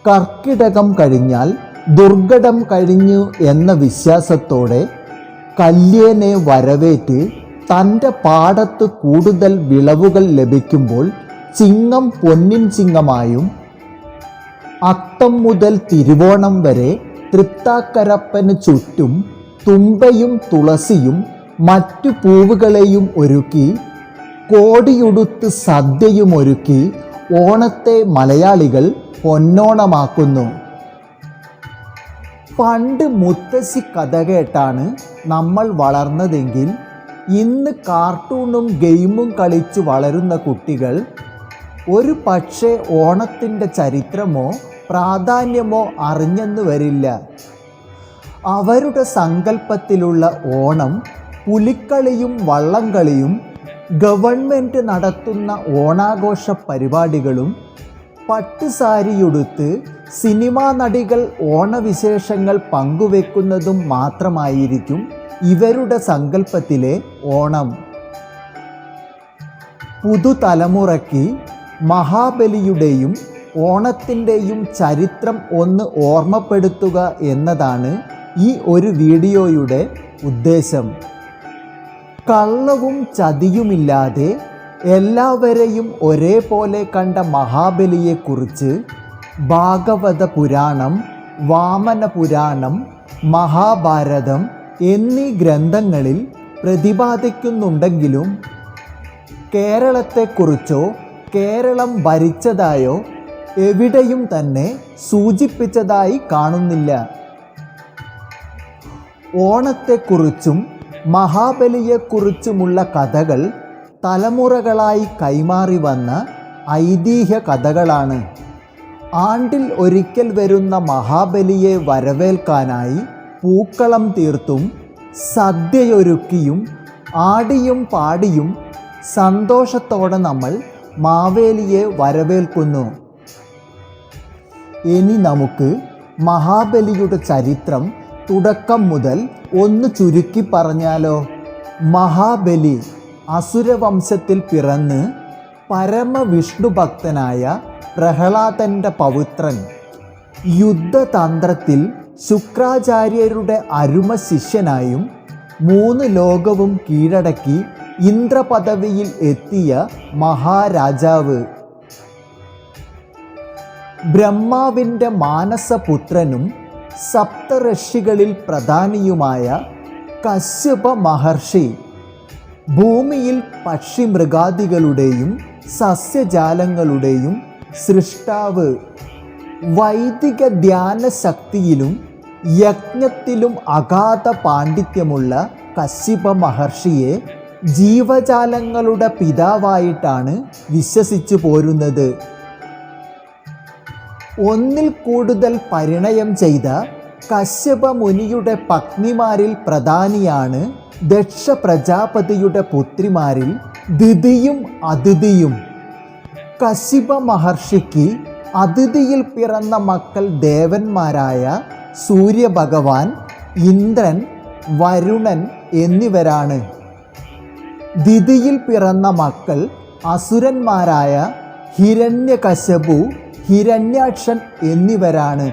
കർക്കിടകം കഴിഞ്ഞാൽ ദുർഘടം കഴിഞ്ഞു എന്ന വിശ്വാസത്തോടെ കല്യേനെ വരവേറ്റ് തൻ്റെ പാടത്ത് കൂടുതൽ വിളവുകൾ ലഭിക്കുമ്പോൾ ചിങ്ങം പൊന്നിൻ ചിങ്ങമായും അത്തം മുതൽ തിരുവോണം വരെ തൃത്താക്കരപ്പന് ചുറ്റും തുമ്പയും തുളസിയും മറ്റു പൂവുകളെയും ഒരുക്കി കോടിയുടുത്ത് സദ്യയും ഒരുക്കി ഓണത്തെ മലയാളികൾ പൊന്നോണമാക്കുന്നു. പണ്ട് മുത്തശ്ശി കഥ കേട്ടാണ് നമ്മൾ വളർന്നതെങ്കിൽ ഇന്ന് കാർട്ടൂണും ഗെയിമും കളിച്ച് വളരുന്ന കുട്ടികൾ ഒരു പക്ഷേ ഓണത്തിൻ്റെ ചരിത്രമോ പ്രാധാന്യമോ അറിഞ്ഞെന്ന് വരില്ല. അവരുടെ സങ്കല്പത്തിലുള്ള ഓണം പുലിക്കളിയും വള്ളംകളിയും ഗവൺമെൻറ് നടത്തുന്ന ഓണാഘോഷ പരിപാടികളും പട്ടുസാരിയുടുത്ത് സിനിമാ നടികൾ ഓണവിശേഷങ്ങൾ പങ്കുവെക്കുന്നതും മാത്രമായിരിക്കും ഇവരുടെ സങ്കല്പത്തിലെ ഓണം. പുതുതലമുറയ്ക്ക് മഹാബലിയുടെയും ഓണത്തിൻ്റെയും ചരിത്രം ഒന്ന് ഓർമ്മപ്പെടുത്തുക എന്നതാണ് ഈ ഒരു വീഡിയോയുടെ ഉദ്ദേശം. കള്ളവും ചതിയുമില്ലാതെ എല്ലാവരെയും ഒരേപോലെ കണ്ട മഹാബലിയെക്കുറിച്ച് ഭാഗവത പുരാണം, വാമന പുരാണം, മഹാഭാരതം എന്നീ ഗ്രന്ഥങ്ങളിൽ പ്രതിപാദിക്കുന്നുണ്ടെങ്കിലും കേരളത്തെക്കുറിച്ചോ കേരളം ഭരിച്ചതായോ എവിടെയും തന്നെ സൂചിപ്പിച്ചതായി കാണുന്നില്ല. ഓണത്തെക്കുറിച്ചും മഹാബലിയെക്കുറിച്ചുമുള്ള കഥകൾ തലമുറകളായി കൈമാറി വന്ന ഐതിഹ്യ കഥകളാണ്. ആണ്ടിൽ ഒരിക്കൽ വരുന്ന മഹാബലിയെ വരവേൽക്കാനായി പൂക്കളം തീർത്തും സദ്യയൊരുക്കിയും ആടിയും പാടിയും സന്തോഷത്തോടെ നമ്മൾ മാവേലിയെ വരവേൽക്കുന്നു. ഇനി നമുക്ക് മഹാബലിയുടെ ചരിത്രം തുടക്കം മുതൽ ഒന്ന് ചുരുക്കി പറഞ്ഞാലോ? മഹാബലി അസുരവംശത്തിൽ പിറന്ന് പരമവിഷ്ണുഭക്തനായ പ്രഹ്ലാദൻ്റെ പൗത്രൻ. യുദ്ധതന്ത്രത്തിൽ ശുക്രാചാര്യരുടെ അരുമ ശിഷ്യനായും 3 ലോകവും കീഴടക്കി ഇന്ദ്രപദവിയിൽ എത്തിയ മഹാരാജാവ്. ബ്രഹ്മാവിൻ്റെ മാനസപുത്രനും സപ്തഋഷികളിൽ പ്രധാനിയുമായ കശ്യപ മഹർഷി. ഭൂമിയിൽ പക്ഷിമൃഗാദികളുടെയും സസ്യജാലങ്ങളുടെയും സൃഷ്ടാവ്. വൈദിക ധ്യാന ശക്തിയിലും യജ്ഞത്തിലും അഗാധ പാണ്ഡിത്യമുള്ള കശ്യപ മഹർഷിയെ ജീവജാലങ്ങളുടെ പിതാവായിട്ടാണ് വിശ്വസിച്ചു പോരുന്നത്. ഒന്നിൽ കൂടുതൽ പരിണയം ചെയ്ത കശ്യപ മുനിയുടെ പത്നിമാരിൽ പ്രധാനിയാണ് ദക്ഷ പ്രജാപതിയുടെ പുത്രിമാരിൽ ദിതിയും അദിതിയും. കശ്യപ മഹർഷിക്ക് അദിതിയിൽ പിറന്ന മക്കൾ ദേവന്മാരായ സൂര്യഭഗവാൻ, ഇന്ദ്രൻ, വരുണൻ എന്നിവരാണ്. ദിതിയിൽ പിറന്ന മക്കൾ അസുരന്മാരായ ഹിരണ്യകശിപു, ഹിരണ്യാക്ഷൻ എന്നിവരാണ്.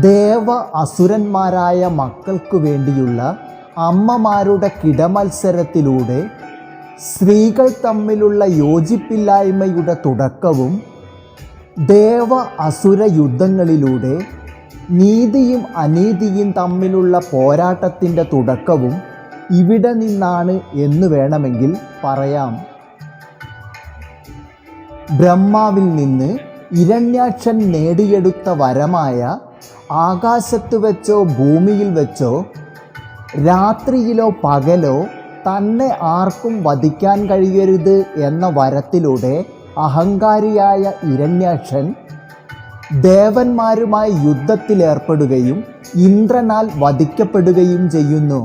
ദേവ അസുരന്മാരായ മക്കൾക്കു വേണ്ടിയുള്ള അമ്മമാരുടെ കിടമത്സരത്തിലൂടെ സ്ത്രീകൾ തമ്മിലുള്ള യോജിപ്പില്ലായ്മയുടെ തുടക്കവും ദേവ അസുര യുദ്ധങ്ങളിലൂടെ നീതിയും അനീതിയും തമ്മിലുള്ള പോരാട്ടത്തിൻ്റെ തുടക്കവും ഇവിടെ നിന്നാണ് എന്ന് വേണമെങ്കിൽ പറയാം. ബ്രഹ്മാവിൽ നിന്ന് ഹിരണ്യാക്ഷൻ നേടിയെടുത്ത വരമായ ആകാശത്ത് വെച്ചോ ഭൂമിയിൽ വെച്ചോ രാത്രിയിലോ പകലോ തന്നെ ആർക്കും വധിക്കാൻ കഴിയരുത് എന്ന വരത്തിലൂടെ അഹങ്കാരിയായ ഹിരണ്യാക്ഷൻ ദേവന്മാരുമായി യുദ്ധത്തിലേർപ്പെടുകയും ഇന്ദ്രനാൽ വധിക്കപ്പെടുകയും ചെയ്യുന്നു.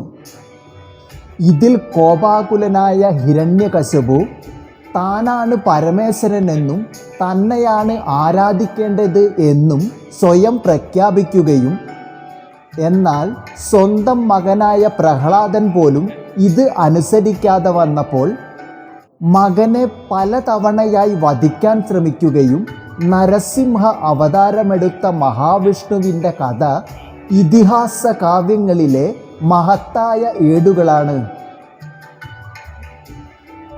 ഇതിൽ കോപാകുലനായ ഹിരണ്യകശിപു താനാണ് പരമേശ്വരനെന്നും തന്നെയാണ് ആരാധിക്കേണ്ടത് എന്നും സ്വയം പ്രഖ്യാപിക്കുകയും എന്നാൽ സ്വന്തം മകനായ പ്രഹ്ലാദൻ പോലും ഇത് അനുസരിക്കാതെ വന്നപ്പോൾ മകനെ പലതവണയായി വധിക്കാൻ ശ്രമിക്കുകയും നരസിംഹ അവതാരമെടുത്ത മഹാവിഷ്ണുവിൻ്റെ കഥ ഇതിഹാസ കാവ്യങ്ങളിലെ മഹത്തായ ഏടുകളാണ്.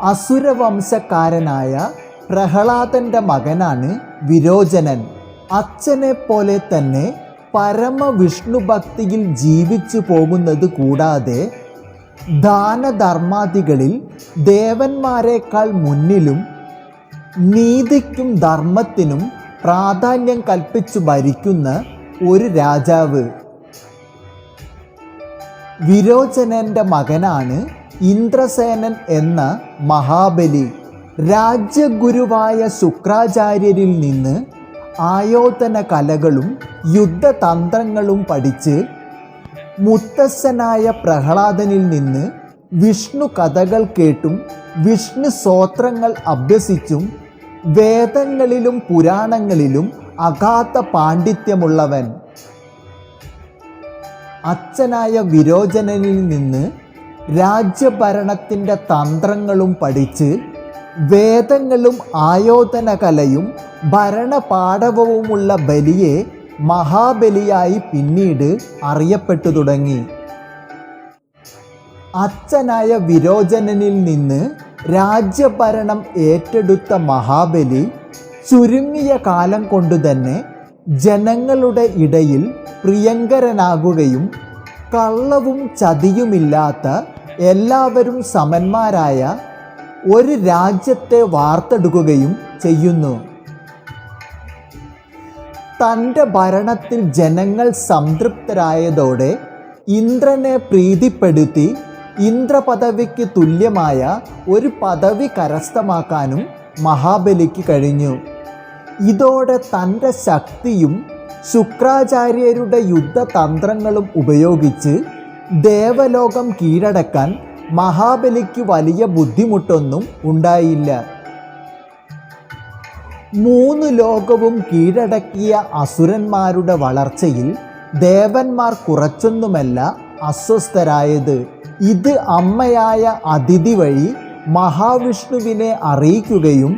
അസുരവംശക്കാരനായ പ്രഹ്ലാദൻ്റെ മകനാണ് വിരോചനൻ. അച്ഛനെ പോലെ തന്നെ പരമവിഷ്ണുഭക്തിയിൽ ജീവിച്ചു പോകുന്നത് കൂടാതെ ദാനധർമാദികളിൽ ദേവന്മാരെക്കാൾ മുന്നിലും നീതിക്കും ധർമ്മത്തിനും പ്രാധാന്യം കൽപ്പിച്ചു ഭരിക്കുന്ന ഒരു രാജാവ്. വിരോചനൻ്റെ മകനാണ് ഇന്ദ്രസേനൻ എന്ന മഹാബലി. രാജ്യഗുരുവായ ശുക്രാചാര്യരിൽ നിന്ന് ആയോധന കലകളും യുദ്ധതന്ത്രങ്ങളും പഠിച്ച് മുത്തച്ഛനായ പ്രഹ്ലാദനിൽ നിന്ന് വിഷ്ണു കഥകൾ കേട്ടും വിഷ്ണു സ്തോത്രങ്ങൾ അഭ്യസിച്ചും വേദങ്ങളിലും പുരാണങ്ങളിലും അഗാധ പാണ്ഡിത്യമുള്ളവൻ. അച്ഛനായ വിരോചനനിൽ നിന്ന് രാജ്യഭരണത്തിൻ്റെ തന്ത്രങ്ങളും പഠിച്ച് വേദങ്ങളും ആയോധന കലയും ഭരണപാടവവുമുള്ള ബലിയെ മഹാബലിയായി പിന്നീട് അറിയപ്പെട്ടു തുടങ്ങി. അച്ഛനായ വിരോചനനിൽ നിന്ന് രാജ്യഭരണം ഏറ്റെടുത്ത മഹാബലി ചുരുങ്ങിയ കാലം കൊണ്ടുതന്നെ ജനങ്ങളുടെ ഇടയിൽ പ്രിയങ്കരനാകുകയും കള്ളവും ചതിയുമില്ലാത്ത എല്ലാവരും സമന്മാരായ ഒരു രാജ്യത്തെ വാർത്തെടുക്കുകയും ചെയ്യുന്നു. തൻ്റെ ഭരണത്തിൽ ജനങ്ങൾ സംതൃപ്തരായതോടെ ഇന്ദ്രനെ പ്രീതിപ്പെടുത്തി ഇന്ദ്രപദവിക്ക് തുല്യമായ ഒരു പദവി കരസ്ഥമാക്കാനും മഹാബലിക്ക് കഴിഞ്ഞു. ഇതോടെ തൻ്റെ ശക്തിയും ശുക്രാചാര്യരുടെ യുദ്ധതന്ത്രങ്ങളും ഉപയോഗിച്ച് ദേവലോകം കീഴടക്കാൻ മഹാബലിക്ക് വലിയ ബുദ്ധിമുട്ടൊന്നും ഉണ്ടായില്ല. 3 ലോകവും കീഴടക്കിയ അസുരന്മാരുടെ വളർച്ചയിൽ ദേവന്മാർ കുറച്ചൊന്നുമല്ല അസ്വസ്ഥരായത്. ഇത് അമ്മയായ അതിഥി വഴി മഹാവിഷ്ണുവിനെ അറിയിക്കുകയും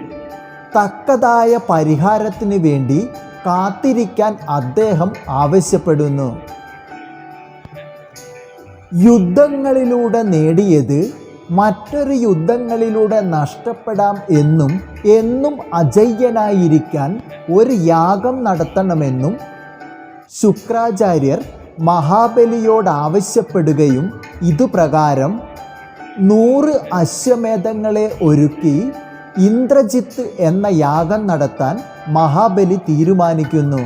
തക്കതായ പരിഹാരത്തിന് വേണ്ടി കാത്തിരിക്കാൻ അദ്ദേഹം ആവശ്യപ്പെടുന്നു. യുദ്ധങ്ങളിലൂടെ നേടിയത് മറ്റൊരു യുദ്ധങ്ങളിലൂടെ നഷ്ടപ്പെടാം എന്നും അജയ്യനായിരിക്കാൻ ഒരു യാഗം നടത്തണമെന്നും ശുക്രാചാര്യർ മഹാബലിയോട് ആവശ്യപ്പെടുകയും ഇതുപ്രകാരം 100 അശ്വമേധങ്ങളെ ഒരുക്കി ഇന്ദ്രജിത്ത് എന്ന യാഗം നടത്താൻ മഹാബലി തീരുമാനിക്കുന്നു.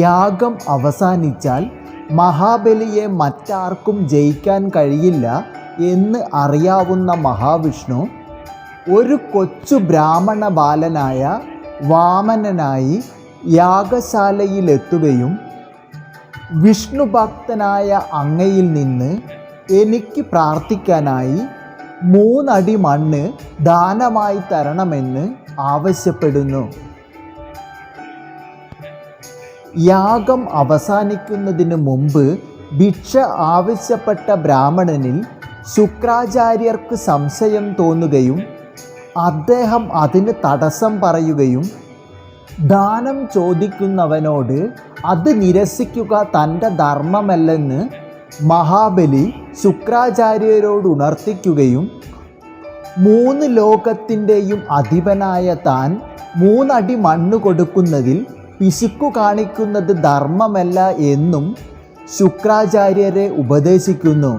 യാഗം അവസാനിച്ചാൽ മഹാബലിയെ മറ്റാർക്കും ജയിക്കാൻ കഴിയില്ല എന്ന് അറിയാവുന്ന മഹാവിഷ്ണു ഒരു കൊച്ചു ബ്രാഹ്മണ ബാലനായ വാമനനായി യാഗശാലയിലെത്തുകയും വിഷ്ണുഭക്തനായ അങ്ങയിൽ നിന്ന് എനിക്ക് പ്രാർത്ഥിക്കാനായി 3 അടി മണ്ണ് ദാനമായി തരണമെന്ന് ആവശ്യപ്പെടുന്നു. യാഗം അവസാനിക്കുന്നതിന് മുമ്പ് ഭിക്ഷ ആവശ്യപ്പെട്ട ബ്രാഹ്മണനിൽ ശുക്രാചാര്യർക്ക് സംശയം തോന്നുകയും അദ്ദേഹം അതിന് തടസ്സം പറയുകയും ദാനം ചോദിക്കുന്നവനോട് അത് നിരസിക്കുക തൻ്റെ ധർമ്മമല്ലെന്ന് മഹാബലി ശുക്രാചാര്യരോട് ഉണർത്തിക്കുകയും 3 ലോകത്തിൻ്റെയും അധിപനായ താൻ 3 അടി മണ്ണ് കൊടുക്കുന്നതിൽ പിശുക്കു കാണിക്കുന്നത് ധർമ്മമല്ല എന്നും ശുക്രാചാര്യരെ ഉപദേശിക്കുന്നു.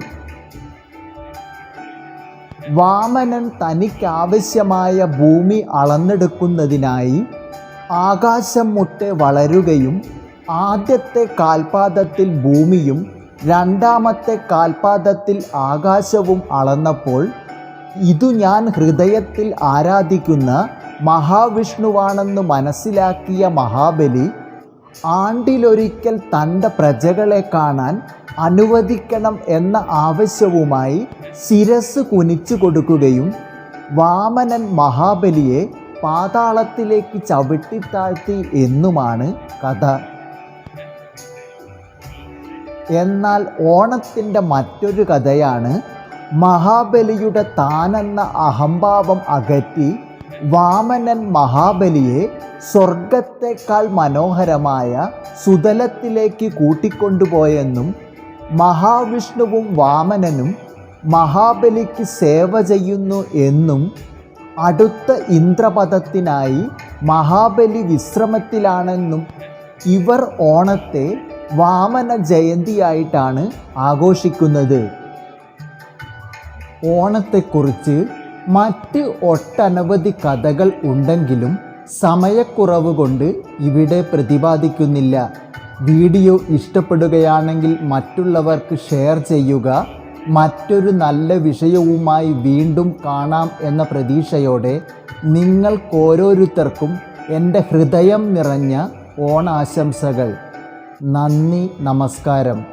വാമനൻ തനിക്കാവശ്യമായ ഭൂമി അളന്നെടുക്കുന്നതിനായി ആകാശം മുട്ടെ വളരുകയും ആദ്യത്തെ കാൽപാദത്തിൽ ഭൂമിയും രണ്ടാമത്തെ കാൽപാദത്തിൽ ആകാശവും അളന്നപ്പോൾ ഇതു ഞാൻ ഹൃദയത്തിൽ ആരാധിക്കുന്ന മഹാവിഷ്ണുവാണെന്ന് മനസ്സിലാക്കിയ മഹാബലി ആണ്ടിലൊരിക്കൽ തൻ്റെ പ്രജകളെ കാണാൻ അനുവദിക്കണം എന്ന ആവശ്യവുമായി ശിരസ് കുനിച്ചു കൊടുക്കുകയും വാമനൻ മഹാബലിയെ പാതാളത്തിലേക്ക് ചവിട്ടിത്താഴ്ത്തി എന്നുമാണ് കഥ. എന്നാൽ ഓണത്തിൻ്റെ മറ്റൊരു കഥയാണ് മഹാബലിയുടെ താനെന്ന അഹംഭാവം അകറ്റി വാമനൻ മഹാബലിയെ സ്വർഗത്തേക്കാൾ മനോഹരമായ സുതലത്തിലേക്ക് കൂട്ടിക്കൊണ്ടുപോയെന്നും മഹാവിഷ്ണുവും വാമനനും മഹാബലിക്ക് സേവ ചെയ്യുന്നു എന്നും അടുത്ത ഇന്ദ്രപദത്തിനായി മഹാബലി വിശ്രമത്തിലാണെന്നും ഇവർ ഓണത്തെ വാമന ജയന്തിയായിട്ടാണ് ആഘോഷിക്കുന്നത്. ഓണത്തെക്കുറിച്ച് മറ്റ് ഒട്ടനവധി കഥകൾ ഉണ്ടെങ്കിലും സമയക്കുറവ് കൊണ്ട് ഇവിടെ പ്രതിപാദിക്കുന്നില്ല. വീഡിയോ ഇഷ്ടപ്പെടുകയാണെങ്കിൽ മറ്റുള്ളവർക്ക് ഷെയർ ചെയ്യുക. മറ്റൊരു നല്ല വിഷയവുമായി വീണ്ടും കാണാം എന്ന പ്രതീക്ഷയോടെ നിങ്ങൾക്കോരോരുത്തർക്കും എൻ്റെ ഹൃദയം നിറഞ്ഞ ഓണാശംസകൾ. നന്ദി, നമസ്കാരം.